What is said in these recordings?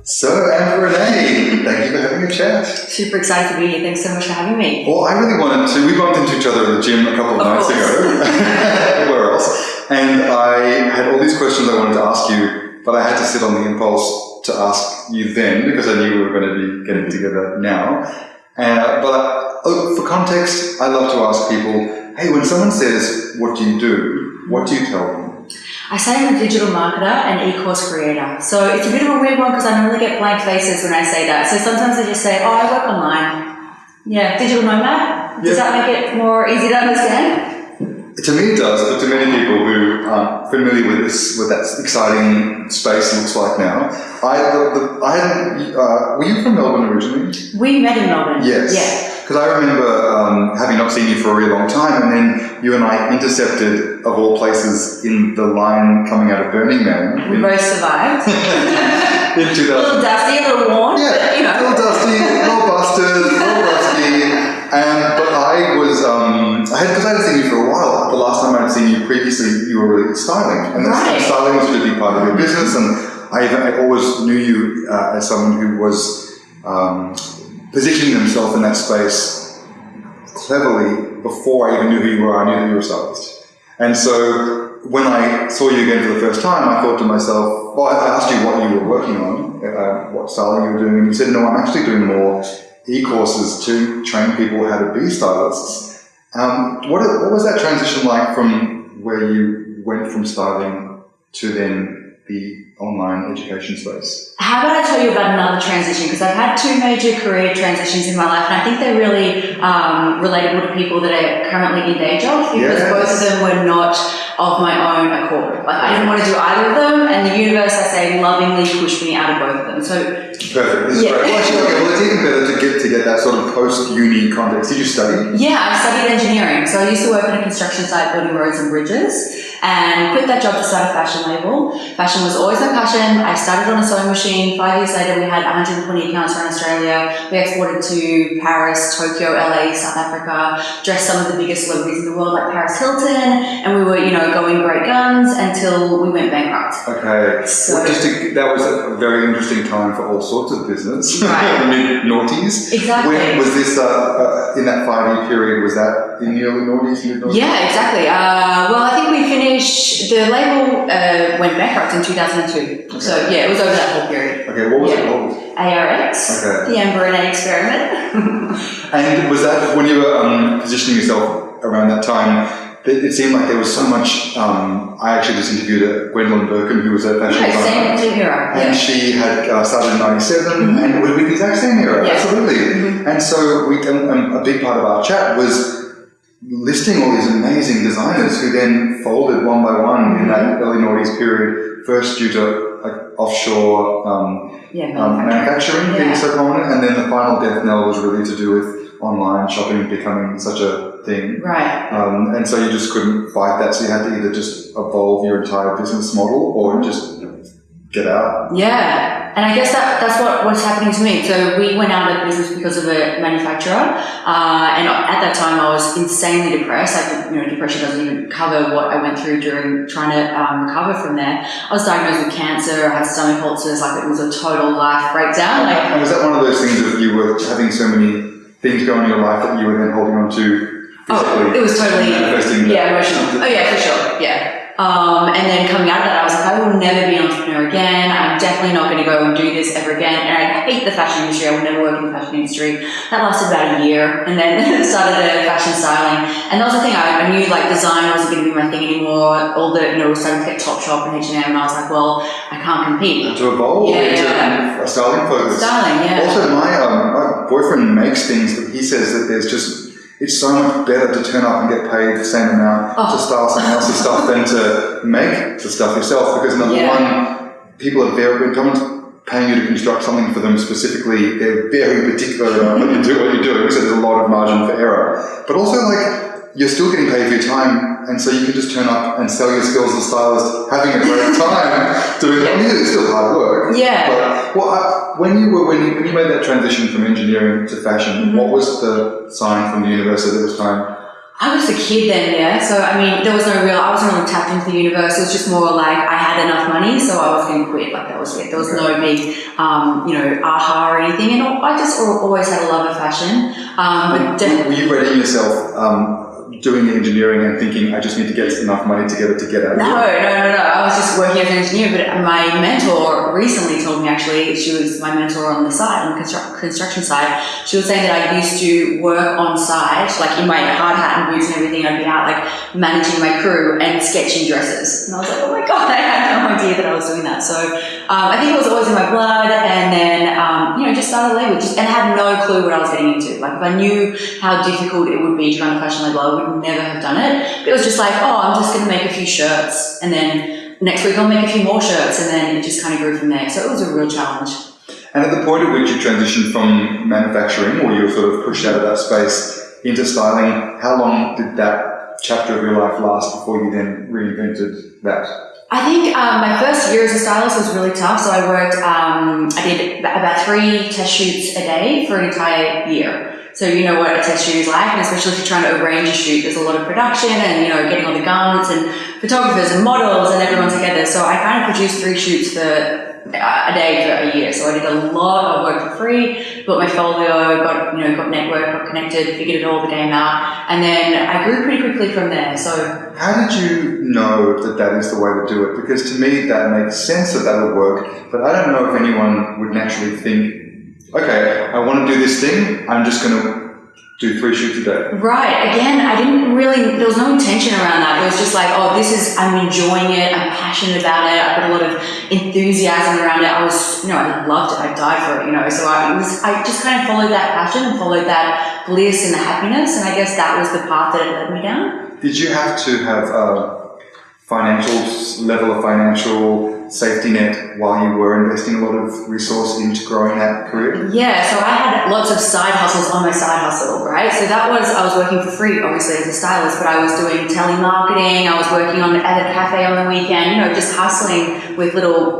So, Amber Renae, thank you for having a chat. Super excited to be here. Thanks so much for having me. Well, I really wanted to. We bumped into each other at the gym a couple of nights ago. Where else? And I had all these questions I wanted to ask you, but I had to sit on the impulse to ask you then because I knew we were going to be getting together now. But for context, I love to ask people, hey, when someone says, what do you do? What do you tell them? I say I'm a digital marketer and e-course creator. So it's a bit of a weird one because I normally get blank faces when I say that. So sometimes I just say, oh, I work online. Yeah, digital nomad. Does that make it more easy to understand? To me it does, but to many people who aren't familiar with this, what that exciting space looks like now. Were you from Melbourne originally? We met in Melbourne. Yes. Yeah. Because I remember having not seen you for a really long time, and then you and I intercepted, of all places, in the line coming out of Burning Man. We both survived. In 2000. A little dusty, a little worn, but you know. A little dusty, a little busted, a little rusty. But I hadn't seen you for a while. The last time I had seen you previously, you were really styling. And styling was a really big part of your business, and I always knew you as someone who was positioning themselves in that space cleverly before I even knew who you were. I knew that you were a stylist. And so when I saw you again for the first time, I thought to myself, well, I asked you what you were working on, what styling you were doing, and you said, no, I'm actually doing more e-courses to train people how to be stylists. What was that transition like from where you went from styling to then the online education space? How about I tell you about another transition? Because I've had two major career transitions in my life, and I think they're really relatable to people that are currently in day jobs, because both of them were not of my own accord. Like, I didn't want to do either of them, and the universe, I say, lovingly pushed me out of both of them. So perfect. This is great. Well, actually, well, it's even better to get that sort of post-uni context. Did you study? Yeah, I studied engineering. So I used to work on a construction site building roads and bridges, and quit that job to start a fashion label. Fashion was always my passion. I started on a sewing machine. 5 years later, we had 120 accounts around Australia. We exported to Paris, Tokyo, LA, South Africa, dressed some of the biggest celebrities in the world like Paris Hilton, and we were, going great guns until we went bankrupt. Okay. So that was a very interesting time for all sorts of business. Right. The mid-noughties. Exactly. When was this, in that 5 year period, was that in the early noughties, mid-noughties? Yeah, exactly. Well, I think we finished, the label went bankrupt in 2002. Okay. So yeah, it was over that whole period. Okay, what was it called? ARX, the Amber Renae experiment. And was that when you were positioning yourself around that time? It seemed like there was so much. I actually just interviewed Gwendolyn Birkin, who was a fashion designer. Same era. And she had started in 97, and it would be the exact same era. Yeah. Absolutely. Mm-hmm. And so a big part of our chat was listing all these amazing designers who then folded one by one in that early noughties period, first due to offshore manufacturing being so prominent, and then the final death knell was really to do with online shopping becoming such a thing. Right. And so you just couldn't fight that, so you had to either just evolve your entire business model or just get out. Yeah. And I guess that's what's happening to me. So we went out of business because of a manufacturer, and at that time I was insanely depressed. Like, depression doesn't even cover what I went through during trying to recover from there. I was diagnosed with cancer. I had stomach ulcers. Like, it was a total life breakdown. And was that one of those things that you were having so many things going in your life that you were then holding on to physically? It was totally emotional. Oh yeah, for sure. Yeah. And then coming out of that, I was like, I will never be an entrepreneur again. I'm definitely not going to go and do this ever again. And I hate the fashion industry. I will never work in the fashion industry. That lasted about a year, and then started fashion styling. And that was the thing. I knew like design wasn't going to be my thing anymore. All the, we started to get Topshop and H&M, and I was like, well, I can't compete. To evolve into a styling focus. Styling, yeah. Also, my boyfriend makes things, but he says that it's so much better to turn up and get paid the same amount to style someone else's stuff than to make the stuff yourself. Because number one, people are when someone's paying you to construct something for them specifically, they're very particular about what you're doing, so there's a lot of margin for error. But also, you're still getting paid for your time, and so you can just turn up and sell your skills as a stylist, having a great time doing it. I mean, it's still hard work. Yeah. But when you made that transition from engineering to fashion, what was the sign from the universe that it was time? I was a kid then, yeah. So, I mean, I wasn't really tapped into the universe. It was just more like I had enough money, so I was going to quit. Like, that was it. There was no big, aha or anything. And I just always had a love of fashion. Were you readying yourself doing the engineering and thinking, I just need to get enough money together to get out of No. I was just working as an engineer, but my mentor recently told me, actually, she was my mentor on the side, on the construction side. She was saying that I used to work on site, like in my hard hat and boots and everything. I'd be out like managing my crew and sketching dresses. And I was like, oh my God, I had no idea that I was doing that. So I think it was always in my blood. And then, just started a label and had no clue what I was getting into. Like, if I knew how difficult it would be to run a fashion label, I would never have done it. But it was just like, I'm just going to make a few shirts, and then next week I'll make a few more shirts, and then it just kind of grew from there. So it was a real challenge. And at the point at which you transitioned from manufacturing, or you were sort of pushed out of that space into styling, how long did that chapter of your life last before you then reinvented that? I think my first year as a stylist was really tough. So I worked, I did about 3 test shoots a day for an entire year. So you know what a test shoot is like, and especially if you're trying to arrange a shoot, there's a lot of production and, getting all the garments and photographers and models and everyone together. So I kind of produced 3 shoots for a day for a year. So I did a lot of work for free, built my folio, got networked, got connected, figured it all the game out. And then I grew pretty quickly from there. So how did you know that is the way to do it? Because to me, that makes sense that would work, but I don't know if anyone would naturally think, okay, I want to do this thing, I'm just going to do 3 shoots a day. Right. Again, there was no intention around that. It was just like, I'm enjoying it, I'm passionate about it, I've got a lot of enthusiasm around it. I loved it, I died for it, So I just kind of followed that passion and followed that bliss and the happiness, and I guess that was the path that it led me down. Did you have to have a financial safety net while you were investing a lot of resource into growing that career? Yeah, so I had lots of side hustles on my side hustle, right? So I was working for free, obviously, as a stylist, but I was doing telemarketing, I was working at a cafe on the weekend, just hustling with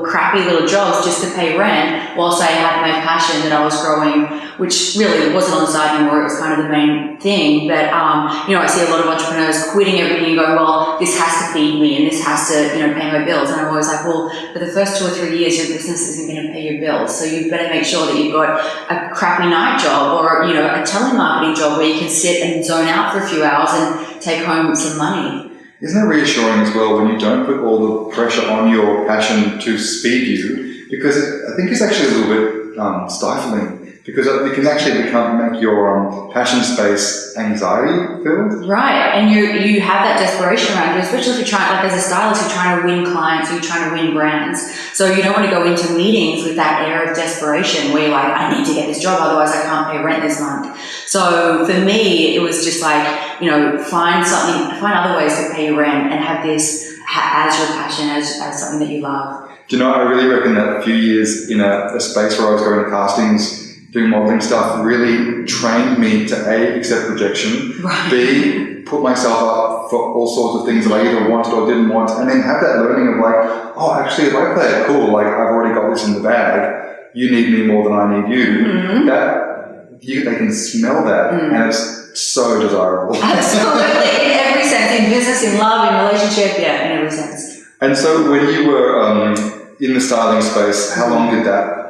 crappy little jobs just to pay rent, whilst I had my passion that I was growing, which really wasn't on the side anymore, it was kind of the main thing. But, I see a lot of entrepreneurs quitting everything and going, well, this has to feed me and this has to, pay my bills. And I'm always like, well, for the first 2 or 3 years, your business isn't going to pay your bills. So you better make sure that you've got a crappy night job or, a telemarketing job where you can sit and zone out for a few hours and take home some money. Isn't it reassuring as well when you don't put all the pressure on your passion to speed you? Because I think it's actually a little bit stifling. Because it can actually make your passion space anxiety filled. Right, and you have that desperation around you, especially if you're trying, like as a stylist, you're trying to win clients, you're trying to win brands. So you don't want to go into meetings with that air of desperation where you're like, I need to get this job, otherwise I can't pay rent this month. So for me, it was just like, find other ways to pay your rent and have this as your passion, as something that you love. Do you know, I really reckon that a few years in a space where I was going to castings, doing modeling stuff, really trained me to A, accept rejection, right. B, put myself up for all sorts of things that I either wanted or didn't want, and then have that learning of like, actually, if I play it cool, like I've already got this in the bag, you need me more than I need you. Mm-hmm. They can smell that, and it's so desirable. Absolutely, in every sense, in business, in love, in relationship, in every sense. And so when you were in the styling space, how long did that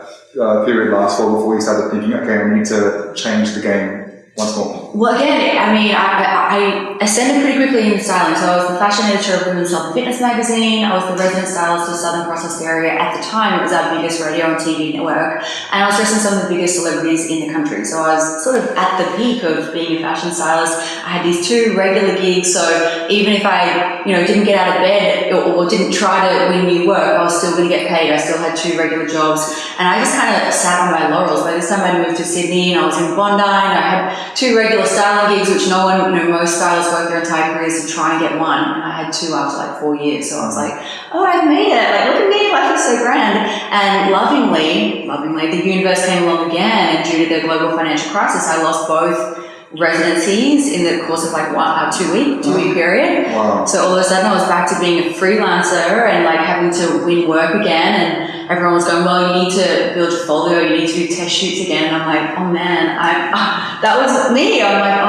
period last for before you started thinking, okay, I need to change the game once more? Well, again, I ascended pretty quickly in styling. So I was the fashion editor of Women's Health and Fitness magazine. I was the resident stylist of Southern Cross Hysteria. At the time, it was our biggest radio and TV network. And I was dressing some of the biggest celebrities in the country. So I was sort of at the peak of being a fashion stylist. I had these 2 regular gigs. So even if I, didn't get out of bed or didn't try to win new work, I was still going to get paid. I still had 2 regular jobs. And I just kind of sat on my laurels. By this time, I moved to Sydney and I was in Bondi and I had 2 regular styling gigs, which no one, most stylists work their entire careers to try and get one. And I had 2 after like 4 years. So I was like, I've made it. Like, look at me, life is so grand. And lovingly, the universe came along again. And due to the global financial crisis, I lost both residencies in the course of like 2 week period. Wow. So all of a sudden I was back to being a freelancer and like having to win work again, and everyone was going, well, you need to build your portfolio, you need to do test shoots again. And I'm like, oh man, that was me. I'm like,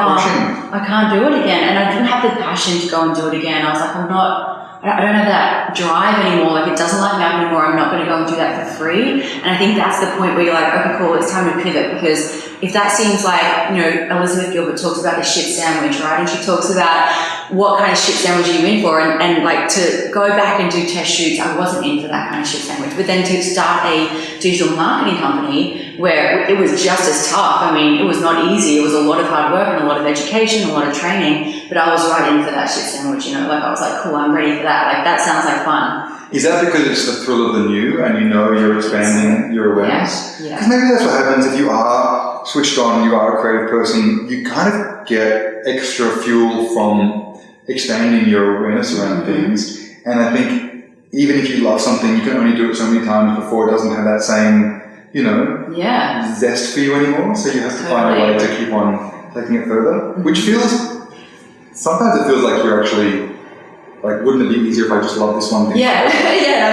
I can't do it again. And I didn't have the passion to go and do it again. I was like, I don't have that drive anymore. Like, it doesn't light me up anymore. I'm not going to go and do that for free. And I think that's the point where you're like, okay, cool, it's time to pivot. Because if that seems like, you know, Elizabeth Gilbert talks about the shit sandwich, right? And she talks about what kind of shit sandwich are you in for? And like, to go back and do test shoots, I wasn't in for that kind of shit sandwich. But then to start a digital marketing company where it was just as tough. I mean, it was not easy. It was a lot of hard work and a lot of education, a lot of training, but I was right in for that shit sandwich, you know, like I was like, cool, I'm ready for that. Like, that sounds like fun. Is that because it's the thrill of the new and you know you're expanding your awareness? Yeah. Because maybe that's what happens if you are switched on, you are a creative person, you kind of get extra fuel from expanding your awareness around things. And I think even if you love something, you can only do it so many times before it doesn't have that same, you know, zest for you anymore. So you have to find a way to keep on taking it further, which feels, sometimes it feels like you're actually, like, wouldn't it be easier if I just loved this one thing? Yeah, I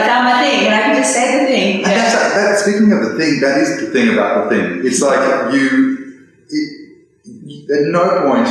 found my thing and I can just say the thing. And speaking of the thing, that is the thing about the thing. It's like at no point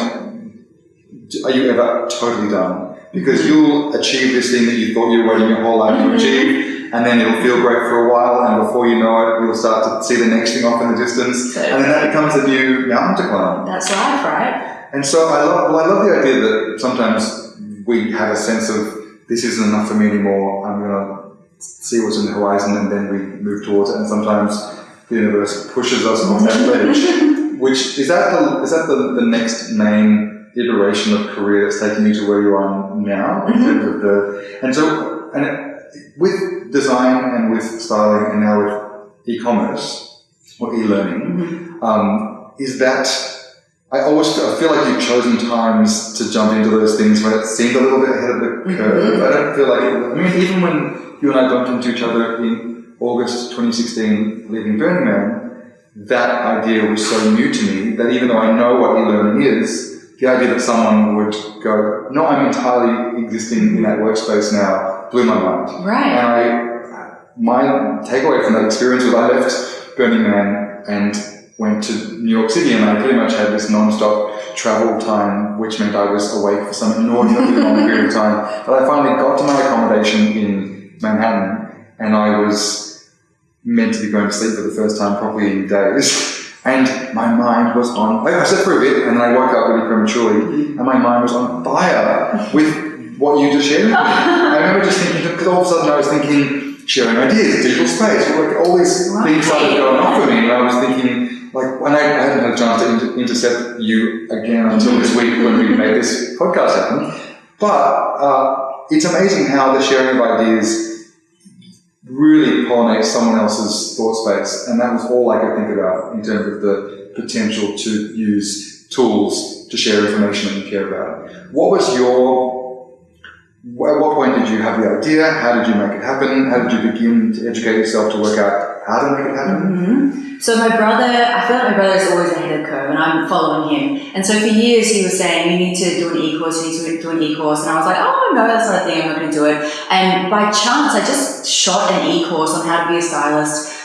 are you ever totally done, because you'll achieve this thing that you thought you were waiting your whole life to achieve, and then it'll feel great for a while, and before you know it, you'll start to see the next thing off in the distance, and then that becomes a new mountain to climb. That's life, right? And so I love the idea that sometimes we have a sense of, this isn't enough for me anymore, I'm going to see what's on the horizon, and then we move towards it, and sometimes the universe pushes us on that ledge. Which is that the next main iteration of career that's taking you to where you are now, in terms of with design and with styling and now with e-commerce or e-learning, is that I feel like you've chosen times to jump into those things where it seemed a little bit ahead of the curve. I don't feel like I mean, even when you and I bumped into each other in August 2016, leaving Burning Man, that idea was so new to me that even though I know what e-learning is, the idea that someone would go, no, I'm entirely existing in that workspace now, blew my mind. Right. And my takeaway from that experience was I left Burning Man and went to New York City, and I pretty much had this non-stop travel time, which meant I was awake for some inordinately long period of time. But I finally got to my accommodation in Manhattan, and I was meant to be going to sleep for the first time properly in days, and my mind was on, I slept for a bit, and then I woke up really prematurely, and my mind was on fire with what you just shared with me. I remember just thinking, because all of a sudden I was thinking, sharing ideas, digital space, like all these things started going off for me, and I was thinking, like, when I hadn't had a chance to intercept you again until this week when we made this podcast happen, but it's amazing how the sharing of ideas really pollinates someone else's thought space, and that was all I could think about in terms of the potential to use tools to share information that you care about. At what point did you have the idea? How did you make it happen? How did you begin to educate yourself to work out how to make it happen? So I feel like my brother is always ahead of the curve, and I'm following him. And so for years he was saying, you need to do an e-course, you need to do an e-course. And I was like, oh no, that's not a thing, I'm not going to do it. And by chance, I just shot an e-course on how to be a stylist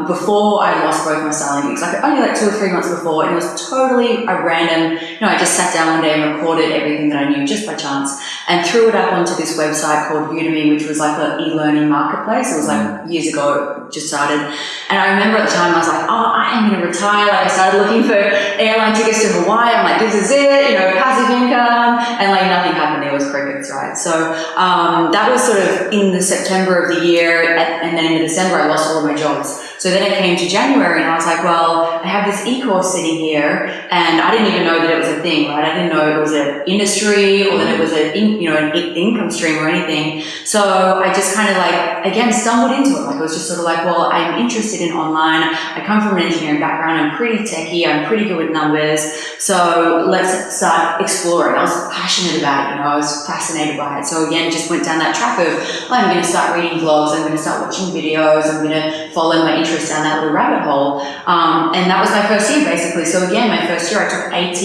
before I lost both my styling gigs, like only like 2 or 3 months before, and it was totally a random, I just sat down one day and recorded everything that I knew just by chance and threw it up onto this website called Udemy, which was like an e-learning marketplace. It was like years ago, just started. And I remember at the time I was like, oh, I am going to retire. Like I started looking for airline tickets to Hawaii. I'm like, this is it, passive income, and like nothing happened. It was crickets, right? So that was sort of in the September of the year, and then in December I lost all of my jobs. So then it came to January, and I was like, well, I have this e-course sitting here, and I didn't even know that it was a thing, right? I didn't know it was an industry or that it was an income stream or anything. So I just kind of like, again, stumbled into it. Like, it was just sort of like, well, I'm interested in online. I come from an engineering background. I'm pretty techie. I'm pretty good with numbers. So let's start exploring. I was passionate about it. I was fascinated by it. So again, just went down that track of, I'm going to start reading blogs. I'm going to start watching videos. I'm going to follow my interest down that little rabbit hole. And that was my first year, basically. So again, my first year, I took 18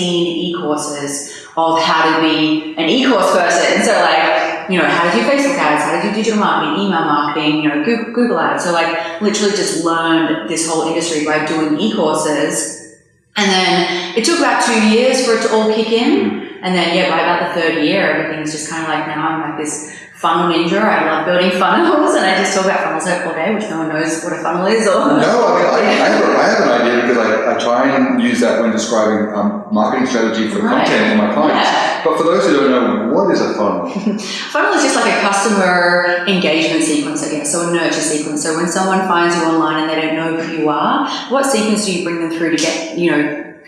e-courses of how to be an e-course person. So like, how to do Facebook ads, how to do digital marketing, email marketing, Google ads. So like literally just learned this whole industry by doing e-courses. And then it took about 2 years for it to all kick in. And then, by about the third year, everything's just kind of like, now I'm like this funnel ninja. I love building funnels, and I just talk about funnels all day, which no one knows what a funnel is. Or no, I have an idea because I try and use that when describing marketing strategy for content for my clients. Yeah. But for those who don't know, what is a funnel? Funnel is just like a customer engagement sequence, I guess, so a nurture sequence. So when someone finds you online and they don't know who you are, what sequence do you bring them through to get,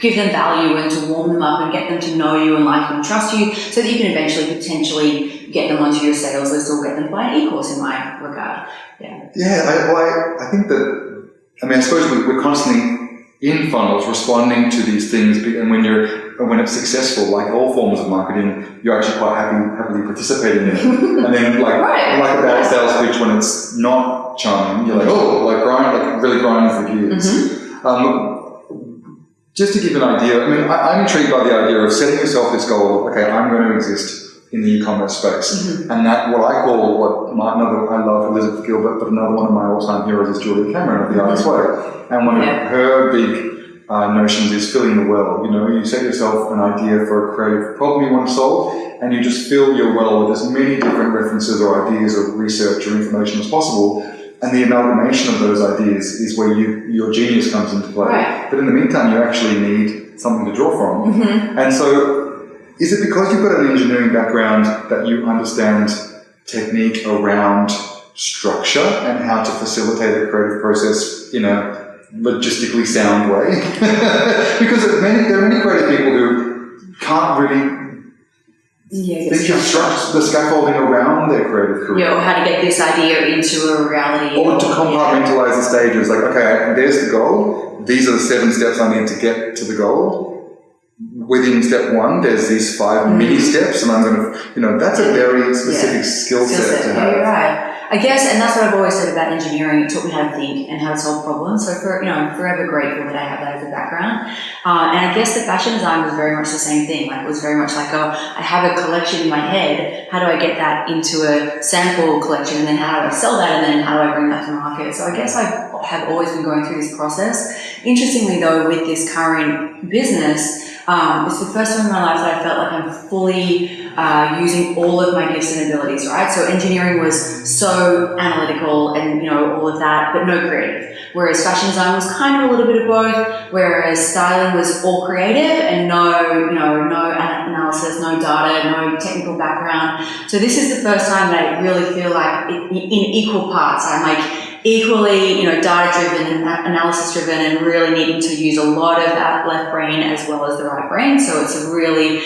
give them value and to warm them up and get them to know you and like you and trust you, so that you can eventually potentially get them onto your sales list or get them to buy an e-course in my regard. I think that, I suppose we're constantly in funnels responding to these things, and when it's successful, like all forms of marketing, you're actually quite happily participating in it. And then like a bad sales pitch, when it's not charming, you're like, really grinding for years. Mm-hmm. Just to give an idea, I'm intrigued by the idea of setting yourself this goal of, okay, I'm going to exist in the e-commerce space. Mm-hmm. And that, I love Elizabeth Gilbert, but another one of my all-time heroes is Julia Cameron of The Artist's Way. And one of her big notions is filling the well. You set yourself an idea for a creative problem you want to solve, and you just fill your well with as many different references or ideas or research or information as possible. And the amalgamation of those ideas is where your genius comes into play. Right. But in the meantime, you actually need something to draw from. Mm-hmm. And so, is it because you've got an engineering background that you understand technique around structure and how to facilitate a creative process in a logistically sound way? Because there are many creative people who can't really think of the scaffolding around their creative career. Or how to get this idea into a reality. Or to compartmentalize the stages, like, okay, there's the goal, these are the 7 steps I need to get to the goal. Within step 1, there's these 5 mini steps, and I'm going to, that's a very specific skill set to have. You're right. I guess, and that's what I've always said about engineering. It taught me how to think and how to solve problems. So I'm forever grateful that I have that as a background. And I guess the fashion design was very much the same thing. Like, it was very much like, I have a collection in my head. How do I get that into a sample collection? And then how do I sell that? And then how do I bring that to market? So I guess I have always been going through this process. Interestingly though, with this current business, it's the first time in my life that I felt like I'm fully using all of my gifts and abilities, right? So engineering was so analytical and, all of that, but no creative. Whereas fashion design was kind of a little bit of both, whereas styling was all creative and no analysis, no data, no technical background. So this is the first time that I really feel like in equal parts, I'm like, equally, data-driven and analysis-driven, and really needing to use a lot of that left brain as well as the right brain. So it's really,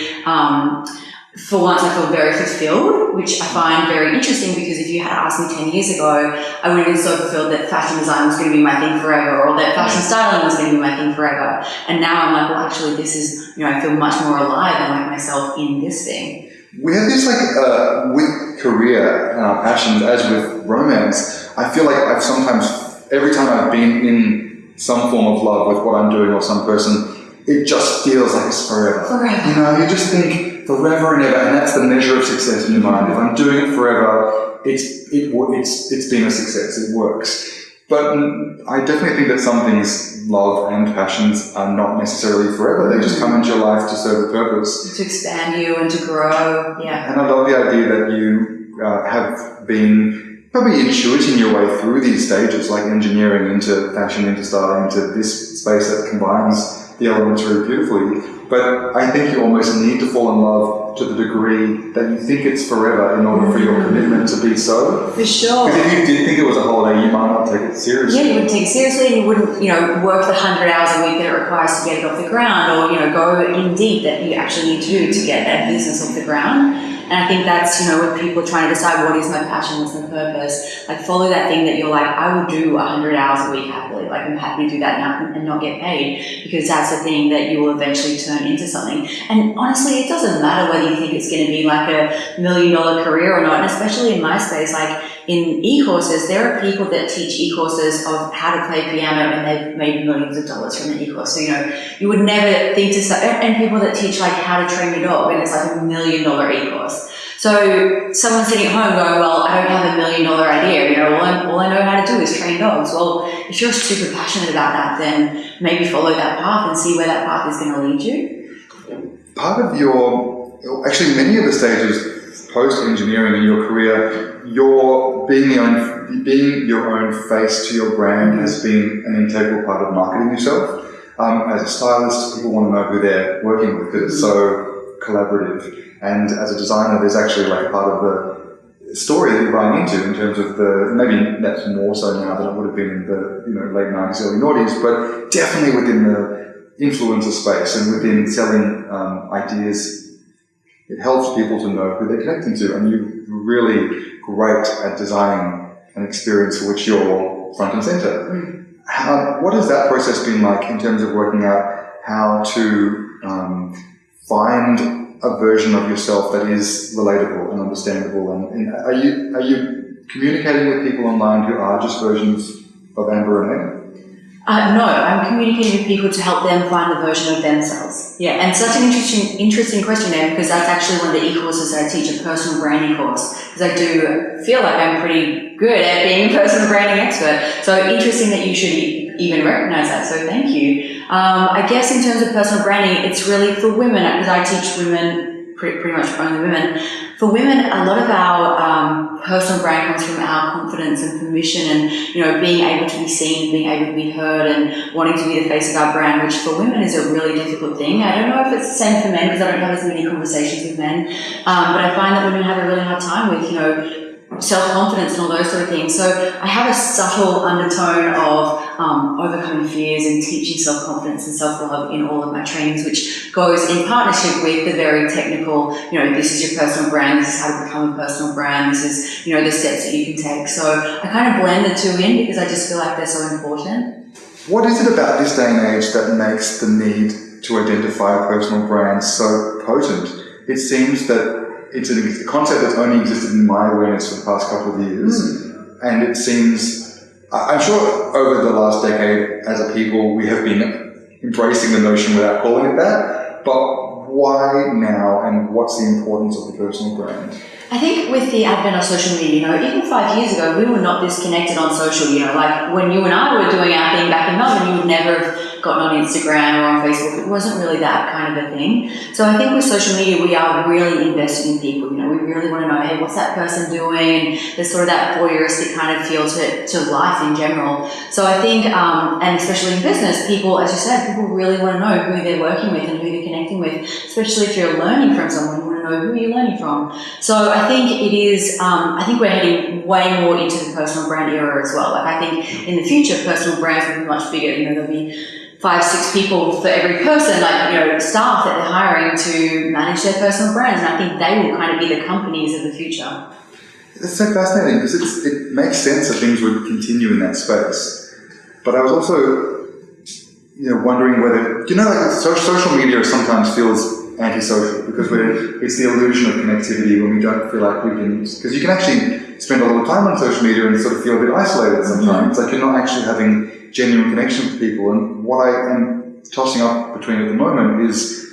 for once, I feel very fulfilled, which I find very interesting, because if you had asked me 10 years ago, I would have been so fulfilled that fashion design was going to be my thing forever, or that fashion styling was going to be my thing forever. And now I'm like, well, actually, this is, I feel much more alive and like myself in this thing. We have this, with career and our passions, as with romance, I feel like I've sometimes, every time I've been in some form of love with what I'm doing or some person, it just feels like it's forever. Forever. You just think forever and ever, and that's the measure of success in your mind. If I'm doing it forever, it's been a success, it works. But I definitely think that some things, love and passions, are not necessarily forever. They just come into your life to serve a purpose. To expand you and to grow, yeah. And I love the idea that you have been probably intuiting your way through these stages, like engineering into fashion, into styling, into this space that combines the elements really beautifully. But I think you almost need to fall in love to the degree that you think it's forever in order for your commitment to be so. For sure. Because if you did think it was a holiday, you might not take it seriously. Yeah, you wouldn't take it seriously, and you wouldn't, work the 100 hours a week that it requires to get it off the ground, or, go in deep that you actually need to do to get that business off the ground. And I think that's, when people are trying to decide what is my passion, what's my purpose, like follow that thing that you're like, I would do 100 hours a week happily. Like, I'm happy to do that now and not get paid, because that's the thing that you will eventually turn into something. And honestly, it doesn't matter whether you think it's going to be like $1 million career or not. And especially in my space, like, in e-courses, there are people that teach e-courses of how to play piano and they've made millions of dollars from the e-course. So, you would never think to start, and people that teach like how to train your dog and it's like $1 million e-course. So someone sitting at home going, well, I don't have $1 million idea, all I know how to do is train dogs. Well, if you're super passionate about that, then maybe follow that path and see where that path is going to lead you. Part of actually many of the stages post-engineering in your career, being your own face to your brand has been an integral part of marketing yourself. As a stylist, people want to know who they're working with because it's so collaborative. And as a designer, there's actually like a part of the story that you're buying into in terms of maybe that's more so now than it would have been in the late 90s, early noughties, but definitely within the influencer space and within selling ideas, it helps people to know who they're connecting to. And you're really great at designing an experience for which you're front and center. What has that process been like in terms of working out how to find a version of yourself that is relatable and understandable? And are you communicating with people online who are just versions of Amber Renae? No, I'm communicating with people to help them find the version of themselves. Yeah, and such an interesting question there, because that's actually one of the e-courses that I teach, a personal branding course, because I do feel like I'm pretty good at being a personal branding expert. So interesting that you should even recognize that, so thank you. I guess in terms of personal branding, it's really for women, because I teach women, pretty much only women. For women, a lot of our personal brand comes from our confidence and permission and, being able to be seen, being able to be heard and wanting to be the face of our brand, which for women is a really difficult thing. I don't know if it's the same for men because I don't have as many conversations with men, but I find that women have a really hard time with, self-confidence and all those sort of things. So I have a subtle undertone of overcoming fears and teaching self-confidence and self-love in all of my trainings, which goes in partnership with the very technical, this is your personal brand, this is how to become a personal brand, this is, the steps that you can take. So I kind of blend the two in because I just feel like they're so important. What is it about this day and age that makes the need to identify a personal brand so potent? It seems that it's a concept that's only existed in my awareness for the past couple of years. And it seems, I'm sure over the last decade as a people we have been embracing the notion without calling it that, but why now and what's the importance of the personal brand? I think with the advent of social media, even 5 years ago, we were not this connected on social, like when you and I were doing our thing back in Melbourne, you would never have gotten on Instagram or on Facebook. It wasn't really that kind of a thing. So I think with social media, we are really invested in people. We really want to know, hey, what's that person doing? And there's sort of that voyeuristic kind of feel to life in general. So I think, and especially in business, people, as you said, people really want to know who they're working with and who they're connecting with, especially if you're learning from someone. You want to know who you're learning from. So I think it is, I think we're heading way more into the personal brand era as well. I think in the future, personal brands will be much bigger. There'll be 5-6 people for every person, staff that they're hiring to manage their personal brands. And I think they will kind of be the companies of the future. It's so fascinating because it makes sense that things would continue in that space. But I was also, wondering whether, social media sometimes feels antisocial because it's the illusion of connectivity when we don't feel like we can, because you can actually spend a lot of time on social media and sort of feel a bit isolated sometimes. It's like you're not actually having genuine connection with people. And what I am tossing up between at the moment is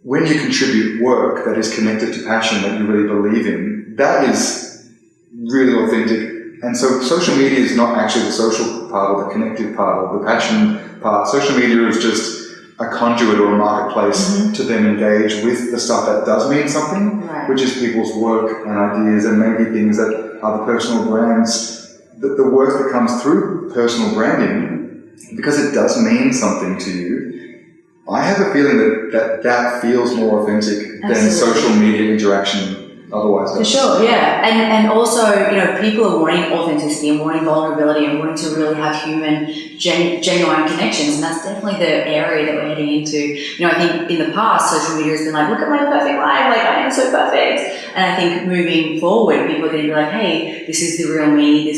when you contribute work that is connected to passion that you really believe in, that is really authentic. And so social media is not actually the social part or the connective part or the passion part. Social media is just a conduit or a marketplace to then engage with the stuff that does mean something, which is people's work and ideas and maybe things that are the personal brands. The work that comes through personal branding, because it does mean something to you, I have a feeling that feels more authentic than social media interaction otherwise. For sure, yeah. And also, people are wanting authenticity and wanting vulnerability and wanting to really have human, genuine connections. And that's definitely the area that we're heading into. I think in the past, social media has been like, look at my perfect life, I am so perfect. And I think moving forward, people are going to be like, hey, this is the real me,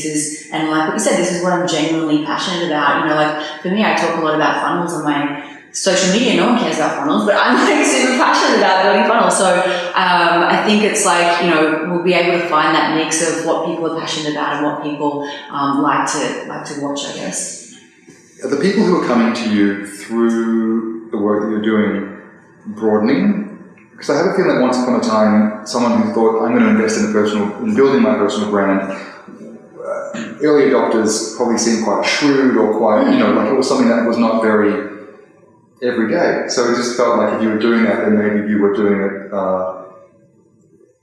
and like what you said, this is what I'm genuinely passionate about. For me, I talk a lot about funnels on my social media, no one cares about funnels, but I'm like super passionate about building funnels. So I think it's like, we'll be able to find that mix of what people are passionate about and what people like to watch, I guess. Are the people who are coming to you through the work that you're doing broadening? Because I have a feeling that once upon a time, someone who thought, I'm going to invest in building my personal brand, early adopters probably seemed quite shrewd or quite, like it was something that was not very every day. So it just felt like if you were doing that, then maybe you were doing it,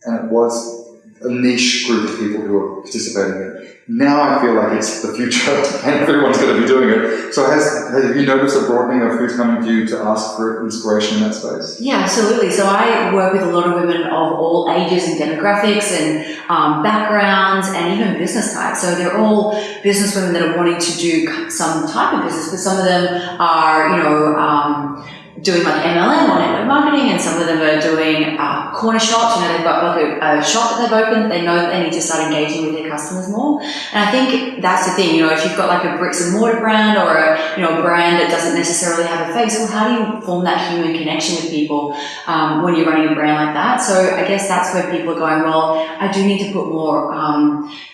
and it was a niche group of people who were participating in it. Now I feel like it's the future and everyone's going to be doing it. So have you noticed a broadening of who's coming to you to ask for inspiration in that space? Yeah, absolutely. So I work with a lot of women of all ages and demographics and backgrounds and even business types. So they're all business women that are wanting to do some type of business, but some of them are, doing like MLM or network marketing, and some of them are doing corner shops. They've got like a shop that they've opened. They know that they need to start engaging with their customers more. And I think that's the thing. If you've got like a bricks and mortar brand or a brand that doesn't necessarily have a face, well, how do you form that human connection with people when you're running a brand like that? So I guess that's where people are going, well, I do need to put more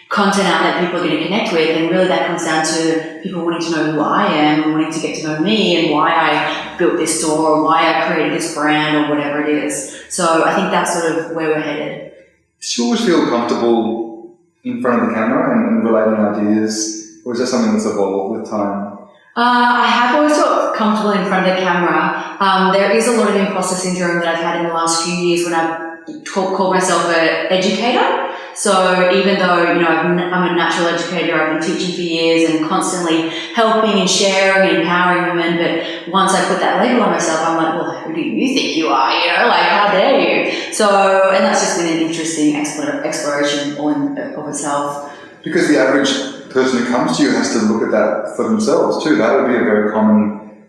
content out that people are going to connect with, and really that comes down to people wanting to know who I am and wanting to get to know me and why I built this store or why I created this brand or whatever it is. So I think that's sort of where we're headed. Do you always feel comfortable in front of the camera and relating ideas, or is that something that's evolved with time? I have always felt comfortable in front of the camera. There is a lot of imposter syndrome that I've had in the last few years when I've called myself an educator. So even though, I'm a natural educator, I've been teaching for years and constantly helping and sharing and empowering women, but once I put that label on myself, I'm like, well, who do you think you are? How dare you? So, and that's just been an interesting exploration all of itself. Because the average person who comes to you has to look at that for themselves too. That would be a very common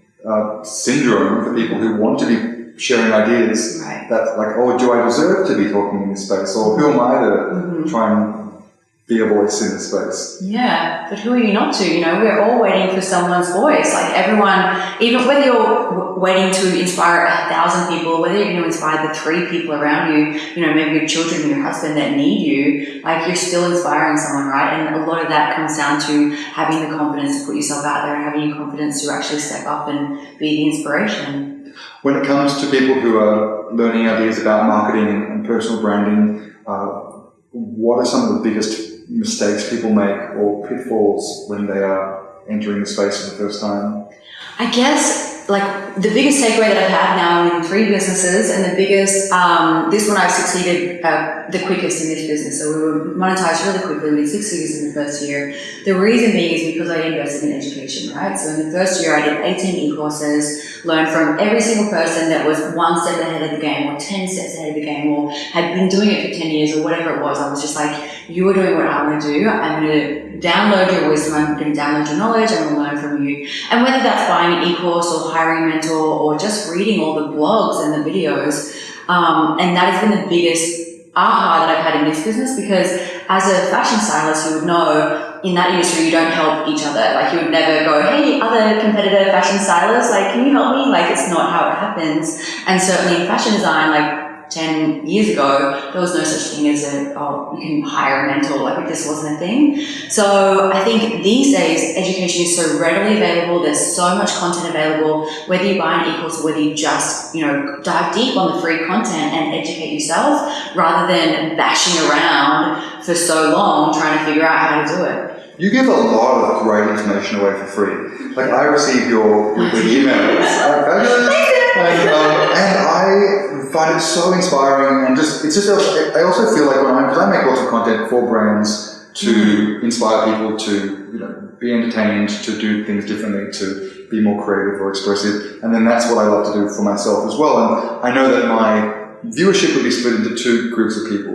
syndrome for people who want to be sharing ideas. Right. That's like, oh, do I deserve to be talking in this space? Or who am I to try and be a voice in this space? Yeah, but who are you not to? We're all waiting for someone's voice. Like everyone, even whether you're waiting to inspire 1,000 people, whether you're going to inspire the 3 people around you, maybe your children and your husband that need you, like you're still inspiring someone, right? And a lot of that comes down to having the confidence to put yourself out there and having the confidence to actually step up and be the inspiration. When it comes to people who are learning ideas about marketing and personal branding, what are some of the biggest mistakes people make or pitfalls when they are entering the space for the first time? I guess the biggest takeaway that I've had now in 3 businesses, and the biggest, this one I've succeeded the quickest in this business. So we were monetized really quickly. We did 6 figures in the first year. The reason being is because I invested in education, right? So in the first year I did 18 e-courses, learned from every single person that was 1 step ahead of the game or 10 steps ahead of the game or had been doing it for 10 years or whatever it was. I was just like, you are doing what I want to do. I'm going to download your wisdom. I'm going to download your knowledge. I'm going to learn from you. And whether that's buying an e-course or hiring a mentor or just reading all the blogs and the videos, and that has been the biggest aha that I've had in this business, because as a fashion stylist, you would know in that industry you don't help each other. Like you would never go, hey, other competitor fashion stylists, like, can you help me? Like it's not how it happens. And certainly in fashion design, like 10 years ago, there was no such thing as you can hire a mentor. Like it just wasn't a thing. So I think these days education is so readily available. There's so much content available, whether you buy an e-course or whether you just, dive deep on the free content and educate yourself rather than bashing around for so long trying to figure out how to do it. You give a lot of great information away for free. Like I receive your weekly emails. And I find it so inspiring, and I also feel like because I make lots of content for brands to inspire people to, be entertained, to do things differently, to be more creative or expressive, and then that's what I love to do for myself as well. And I know that my viewership will be split into 2 groups of people.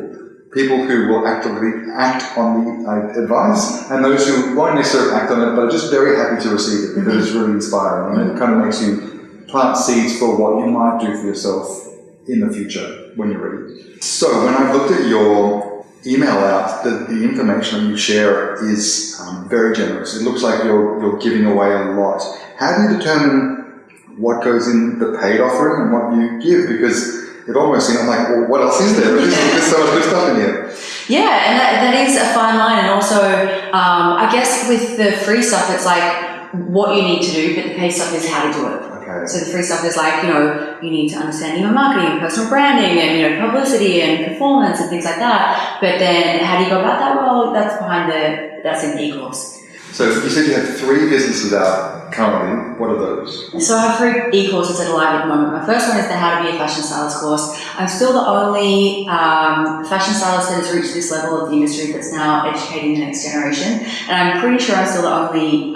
People who will actively act on the advice, and those who won't necessarily act on it, but are just very happy to receive it because it's really inspiring, and it kind of makes you plant seeds for what you might do for yourself in the future when you're ready. So when I looked at your email out, the information that you share is very generous. It looks like you're giving away a lot. How do you determine what goes in the paid offering and what you give, because it almost seems, I'm like, well, what else is there? There's so much good stuff in here. Yeah, and that is a fine line. And also, I guess with the free stuff, it's like what you need to do, but the paid stuff is how to do it. Okay. So the free stuff is like, you need to understand email marketing, personal branding, and, publicity and performance and things like that. But then how do you go about that? Well, that's in the e-course. So you said you have 3 businesses out currently. What are those? So I have 3 e-courses that are live at the moment. My first one is the How to Be a Fashion Stylist course. I'm still the only fashion stylist that has reached this level of the industry that's now educating the next generation. And I'm pretty sure I'm still the only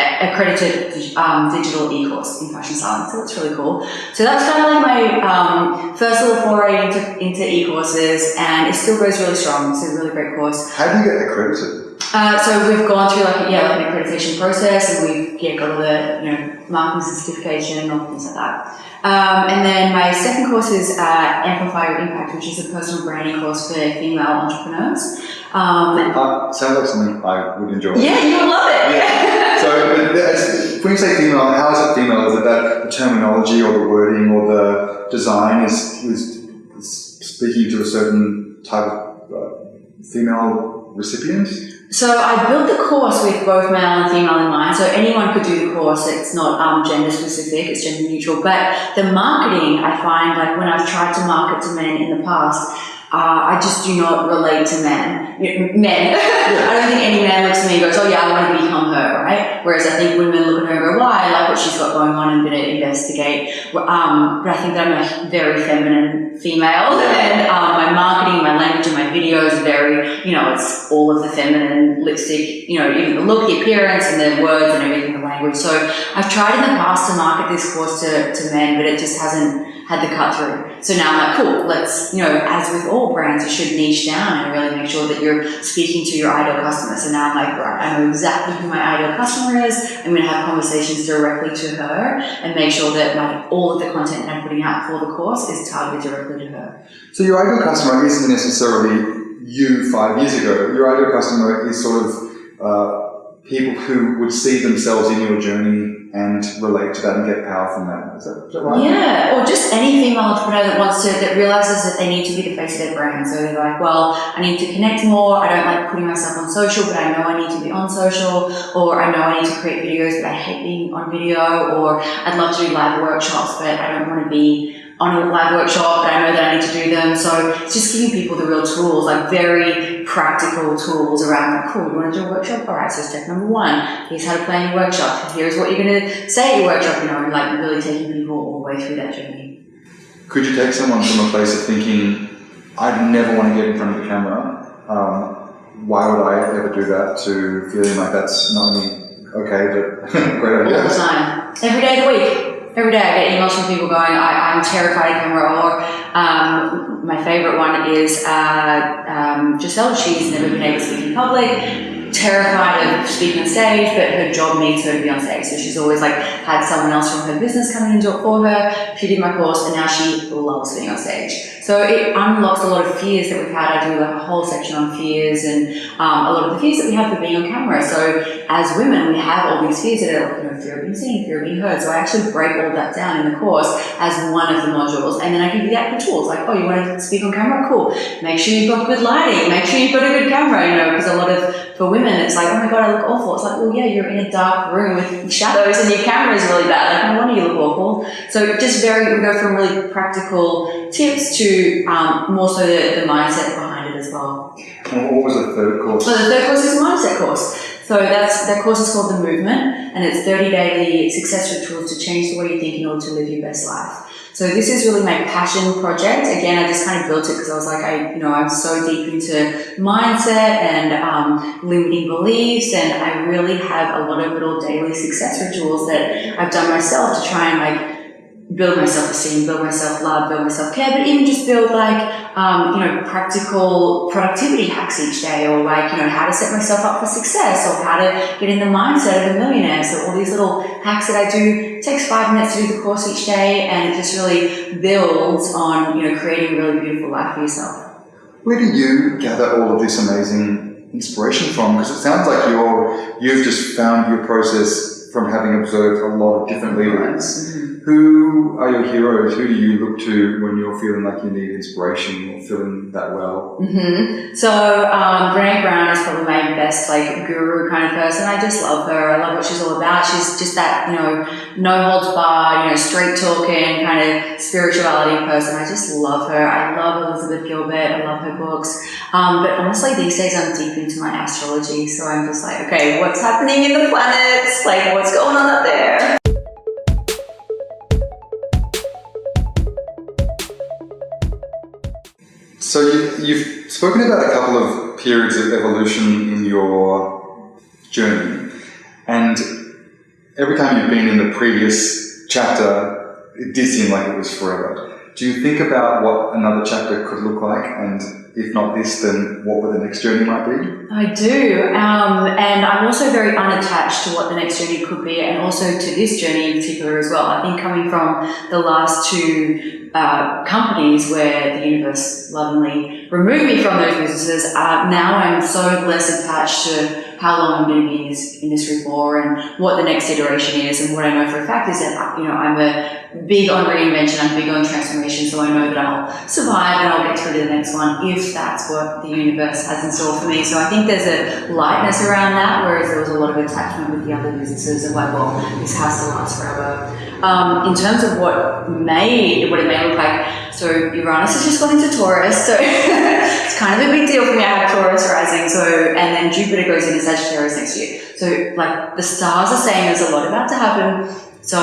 accredited digital e-course in fashion styling. So that's really cool. So that's kind of like my first little foray into e-courses, and it still goes really strong. It's a really great course. How do you get accredited? So we've gone through like an accreditation process, and we've got all the marketing certification and all things like that. And then my second course is Amplify Your Impact, which is a personal branding course for female entrepreneurs. Sounds like something I would enjoy. Yeah, you would love it. Yeah. So when you say female, how is it female? Is it that the terminology or the wording or the design is speaking to a certain type of female recipient? So I built the course with both male and female in mind. So anyone could do the course. It's not gender specific, it's gender neutral. But the marketing, I find, like when I've tried to market to men in the past, I just do not relate to men. I don't think any man looks at me and goes, oh yeah, I want to become her, right? Whereas I think women look at her and go, well, I like what she's got going on and going to investigate. But I think that I'm a very feminine female, and my marketing, my language and my videos are very, it's all of the feminine lipstick, even the look, the appearance and the words and everything, the language. So I've tried in the past to market this course to men, but it just hasn't had the cut through. So now I'm like, cool, let's, as with all brands, you should niche down and really make sure that you're speaking to your ideal customer. So now I'm like, right, I know exactly who my ideal customer is. I'm going to have conversations directly to her and make sure that all of the content that I'm putting out for the course is targeted directly to her. So your ideal customer isn't necessarily you 5 years ago. Your ideal customer is sort of people who would see themselves in your journey and relate to that and get power from that. Is that right? Yeah, or just any female entrepreneur that realizes that they need to be the face of their brand. So they're like, well, I need to connect more. I don't like putting myself on social, but I know I need to be on social. Or I know I need to create videos, but I hate being on video. Or I'd love to do live workshops, but I don't want to be on a live workshop, but I know that I need to do them. So it's just giving people the real tools, like very practical tools around, like, cool, you want to do a workshop? All right, so step number 1, here's how to plan your workshop. Here's what you're going to say at your workshop, and like really taking people all the way through that journey. Could you take someone from a place of thinking, I'd never want to get in front of the camera, why would I ever do that, to feeling like that's not only okay, but great idea? All the time. Every day of the week. Every day I get emails from people going, I'm terrified of camera, or my favourite one is Giselle. She's never been able to speak in public, terrified of speaking on stage, but her job needs her to be on stage. So she's always like had someone else from her business come in and do it for her. She did my course and now she loves being on stage. So it unlocks a lot of fears that we've had. I do like a whole section on fears and a lot of the fears that we have for being on camera. So as women, we have all these fears that are like, fear of being seen, fear of being heard. So I actually break all that down in the course as one of the modules. And then I give you the actual tools, like, oh, you want to speak on camera? Cool. Make sure you've got good lighting. Make sure you've got a good camera, because a lot of, for women, it's like, oh my God, I look awful. It's like, well, yeah, you're in a dark room with shadows and your camera is really bad. Like, no wonder you look awful. So just we go from really practical tips to more so the mindset behind it as well. And what was the third course? So the third course is a mindset course. So that course is called The Movement, and it's 30 daily success rituals to change the way you think in order to live your best life. So this is really my passion project. Again, I just kind of built it because I was like, I'm so deep into mindset and limiting beliefs, and I really have a lot of little daily success rituals that I've done myself to try and like build my self-esteem, build my self-love, build my self-care, but even just build like, practical productivity hacks each day, or like, how to set myself up for success, or how to get in the mindset of a millionaire. So all these little hacks that I do, it takes 5 minutes to do the course each day, and it just really builds on, creating a really beautiful life for yourself. Where do you gather all of this amazing inspiration from? Because it sounds like you've just found your process from having observed a lot of different leaders. Mm-hmm. Who are your heroes? Who do you look to when you're feeling like you need inspiration or feeling that well? Mm-hmm. So Brené Brown is probably my best guru kind of person. I just love her. I love what she's all about. She's just that, no holds barred, straight talking kind of spirituality person. I just love her. I love Elizabeth Gilbert. I love her books. But honestly, these days I'm deep into my astrology. So I'm just like, okay, what's happening in the planets? What's going on up there? So you've spoken about a couple of periods of evolution in your journey, and every time you've been in the previous chapter, it did seem like it was forever. Do you think about what another chapter could look like, and if not this, then what the next journey might be? I do, and I'm also very unattached to what the next journey could be, and also to this journey in particular as well. I think coming from the last two companies where the universe lovingly removed me from those businesses, now I'm so less attached to how long I'm going to be in this industry for and what the next iteration is. And what I know for a fact is that, I'm big on reinvention, I'm big on transformation, so I know that I'll survive and I'll get through to the next one if that's what the universe has in store for me. So I think there's a lightness around that, whereas there was a lot of attachment with the other businesses of this has to last forever. In terms of what it may look like, so Uranus has just gone into Taurus, so it's kind of a big deal for me. I have Taurus rising, and then Jupiter goes into Sagittarius next year. So the stars are saying there's a lot about to happen. So,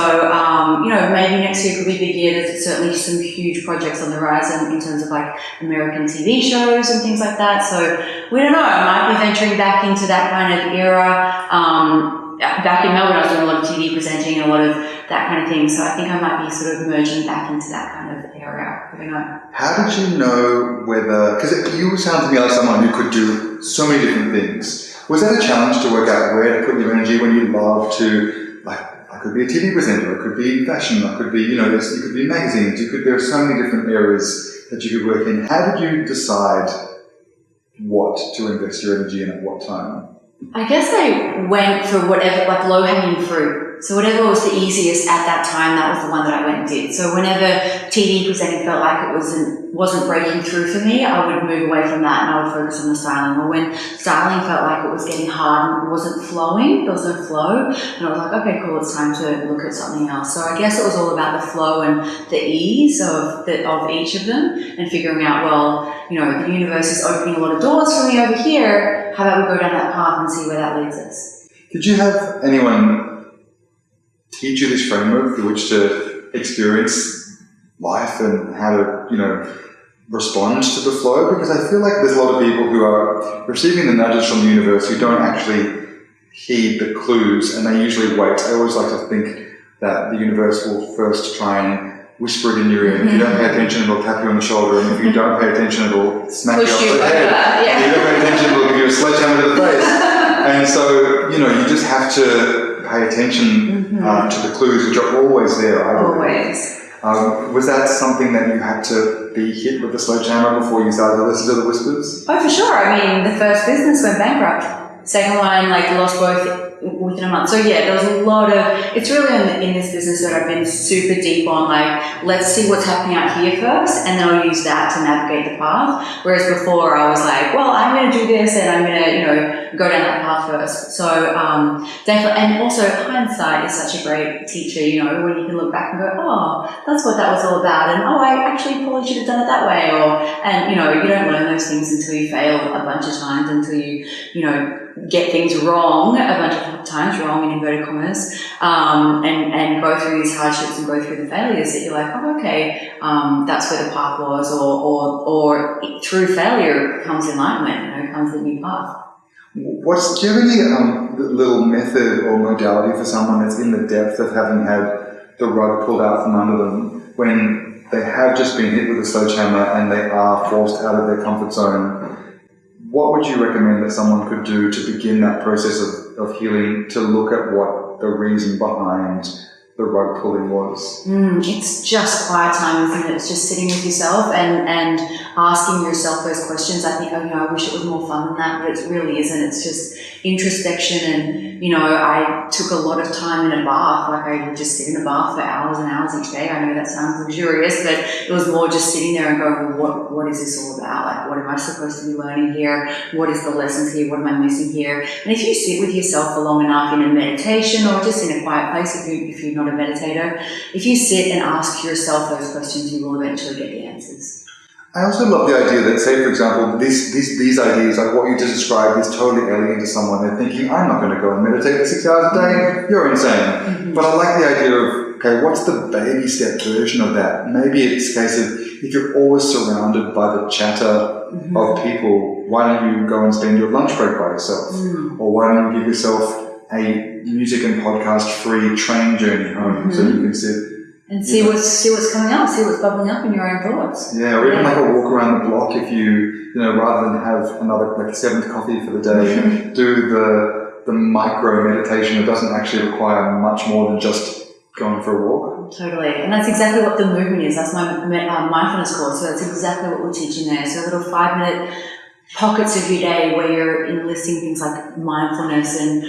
maybe next year could be a big year. There's certainly some huge projects on the horizon in terms of American TV shows and things like that. So we don't know. I might be venturing back into that kind of era. Back in Melbourne, I was doing a lot of TV presenting and a lot of that kind of thing. So I think I might be sort of merging back into that kind of area. I don't know. How did you know whether, because you sound to me like someone who could do so many different things. Was that a challenge to work out where to put your energy when you love to, I could be a TV presenter, it could be fashion, it could be, it could be magazines, there are so many different areas that you could work in. How did you decide what to invest your energy in at what time? I guess I went for whatever, low-hanging fruit. So whatever was the easiest at that time, that was the one that I went and did. So whenever TV presenting felt like it wasn't breaking through for me, I would move away from that and I would focus on the styling. Or when styling felt like it was getting hard and it wasn't flowing, there was no flow, and I was like, okay, cool, it's time to look at something else. So I guess it was all about the flow and the ease of each of them, and figuring out, the universe is opening a lot of doors for me over here. How about we go down that path and see where that leads us? Did you have anyone teach you this framework through which to experience life and how to, respond to the flow? Because I feel like there's a lot of people who are receiving the nudges from the universe who don't actually heed the clues, and they usually wait. I always like to think that the universe will first try and whisper it in your ear. And if you don't pay attention, it'll tap you on the shoulder, and if you don't pay attention, it'll smack you off the head. Yeah. If you don't pay attention, it'll give you a sledgehammer to the face. And so, you just have to pay attention to the clues, which are always there. Always. Was that something that you had to be hit with the sledgehammer before you started to listen to the whispers? Oh, for sure. I mean, the first business went bankrupt. Second one, lost both within a month. So yeah, there was a lot of, it's really in this business that I've been super deep on, let's see what's happening out here first, and then I'll use that to navigate the path. Whereas before I was like, well, I'm going to do this and I'm going to, go down that path first. So, definitely, and also hindsight is such a great teacher, when you can look back and go, oh, that's what that was all about. And I actually probably should have done it that way. And you don't learn those things until you fail a bunch of times, until you get things wrong a bunch of times, wrong in inverted commas, and go through these hardships and go through the failures that you're like, oh, okay, that's where the path was, or through failure comes enlightenment, comes the new path. Do you have any little method or modality for someone that's in the depth of having had the rug pulled out from under them when they have just been hit with a sledgehammer and they are forced out of their comfort zone? What would you recommend that someone could do to begin that process of healing, to look at what the reason behind the rug pulling was? It's just quiet time, isn't it? It's just sitting with yourself and asking yourself those questions. I think, I wish it was more fun than that, but it really isn't. It's just introspection. And, I took a lot of time in a bath. Like, I would just sit in a bath for hours and hours each day. I know that sounds luxurious, but it was more just sitting there and going, well, what is this all about? Like, what am I supposed to be learning here? What is the lessons here? What am I missing here? And if you sit with yourself for long enough in a meditation or just in a quiet place, if you're not a meditator, if you sit and ask yourself those questions, you will eventually get the answers. I also love the idea that, say, for example, these ideas, like what you just described, is totally alien to someone. They're thinking, I'm not going to go and meditate for 6 hours a day. You're insane. But I like the idea of, okay, what's the baby step version of that? Maybe it's a case of, if you're always surrounded by the chatter of people, why don't you go and spend your lunch break by yourself? Or why don't you give yourself a music and podcast-free train journey home so you can sit and see what's coming up, see what's bubbling up in your own thoughts. Yeah, or even like a walk around the block if you rather than have another like 7th coffee for the day, do the micro meditation that doesn't actually require much more than just going for a walk. Totally, and that's exactly what the movement is. That's my mindfulness course, so that's exactly what we're teaching there. So little 5-minute pockets of your day where you're enlisting things like mindfulness and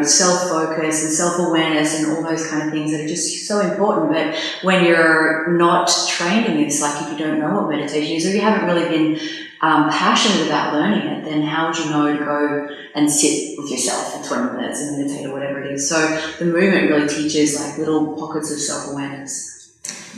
self-focus and self-awareness and all those kind of things that are just so important. But when you're not trained in this, like if you don't know what meditation is or you haven't really been passionate about learning it, then how would you know to go and sit with yourself for 20 minutes and meditate or whatever it is? So the movement really teaches like little pockets of self-awareness.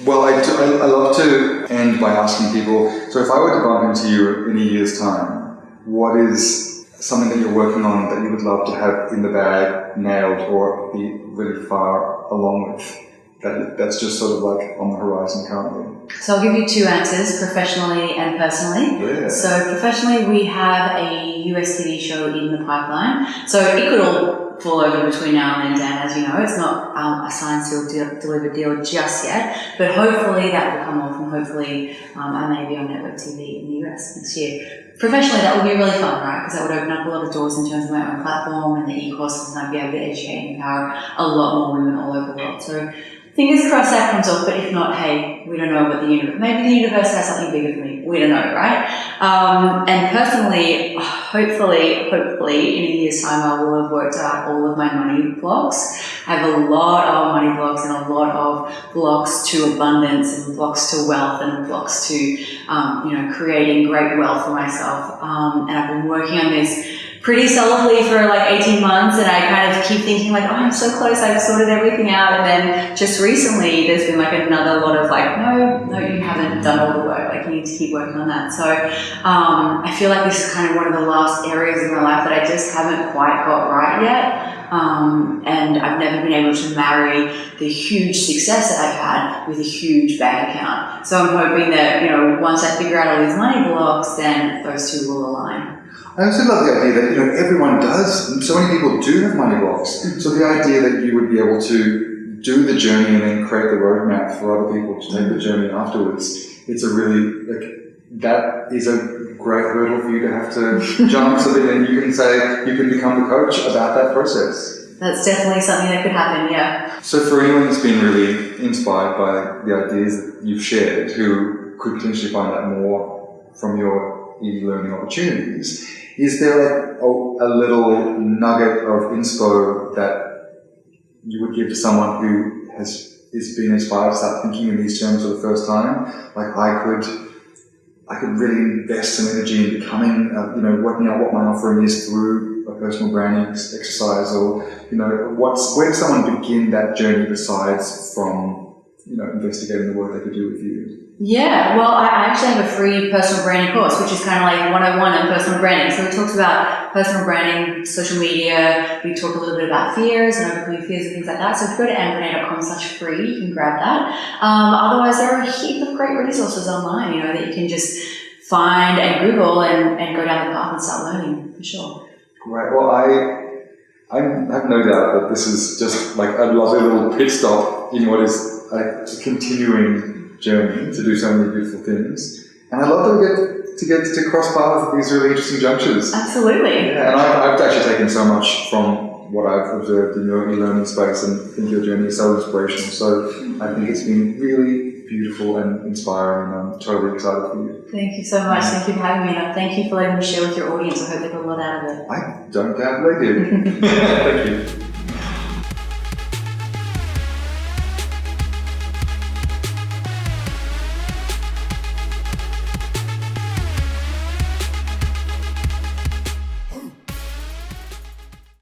Well, I love to end by asking people, so if I were to bump into you in a year's time, what is something that you're working on that you would love to have in the bag, nailed, or be really far along with, that's just sort of like on the horizon currently? So I'll give you 2 answers, professionally and personally. Yeah. So professionally, we have a US TV show in the pipeline. So it could all fall over between now and then, Dan, as you know. It's not a signed, sealed, delivered deal just yet, but hopefully that will come off and hopefully I may be on network TV in the US next year. Professionally, that would be really fun, right? Because that would open up a lot of doors in terms of my own platform and the e-courses, and I'd be able to educate and empower a lot more women all over the world. So fingers crossed that comes off, but if not, hey, we don't know what maybe the universe has something bigger for me. We don't know, right? And personally, hopefully, in a year's time, I will have worked out all of my money blocks. I have a lot of money blocks and a lot of blocks to abundance and blocks to wealth and blocks to, creating great wealth for myself. And I've been working on this pretty solidly for like 18 months, and I kind of keep thinking like, I'm so close, I've sorted everything out, and then just recently there's been like another lot of like, no, you haven't done all the work, like you need to keep working on that. So I feel like this is kind of one of the last areas in my life that I just haven't quite got right yet. And I've never been able to marry the huge success that I've had with a huge bank account. So I'm hoping that, once I figure out all these money blocks, then those two will align. I also love the idea that everyone does, and so many people do have money blocks. So the idea that you would be able to do the journey and then create the roadmap for other people to take the journey afterwards, it's a really that is a great hurdle for you to have to jump, so that then you can become the coach about that process. That's definitely something that could happen, yeah. So for anyone that's been really inspired by the ideas that you've shared, who could potentially find out more from your e-learning opportunities, is there a little nugget of inspo that you would give to someone who is being inspired to start thinking in these terms for the first time? Like I could really invest some energy in becoming, working out what my offering is through a personal branding exercise, or where does someone begin that journey besides from investigating the work they could do with you? Yeah, well, I actually have a free personal branding course, which is kind of like 101 on personal branding. So it talks about personal branding, social media. We talk a little bit about fears and overcoming fears and things like that. So if you go to amberrenae.com/free, you can grab that. Otherwise, there are a heap of great resources online, that you can just find and Google and go down the path and start learning, for sure. Great. Well, I have no doubt that this is just like a lovely little pit stop in what is a continuing journey to do so many beautiful things, and I love that we get to cross paths at these really interesting junctures. Absolutely. Yeah, and I've actually taken so much from what I've observed in your e-learning space, and I think your journey is so inspirational. So I think it's been really beautiful and inspiring, and I'm totally excited for you. Thank you so much. Thank you for having me. And thank you for letting me share with your audience. I hope they got a lot out of it. I don't doubt they did. Thank you.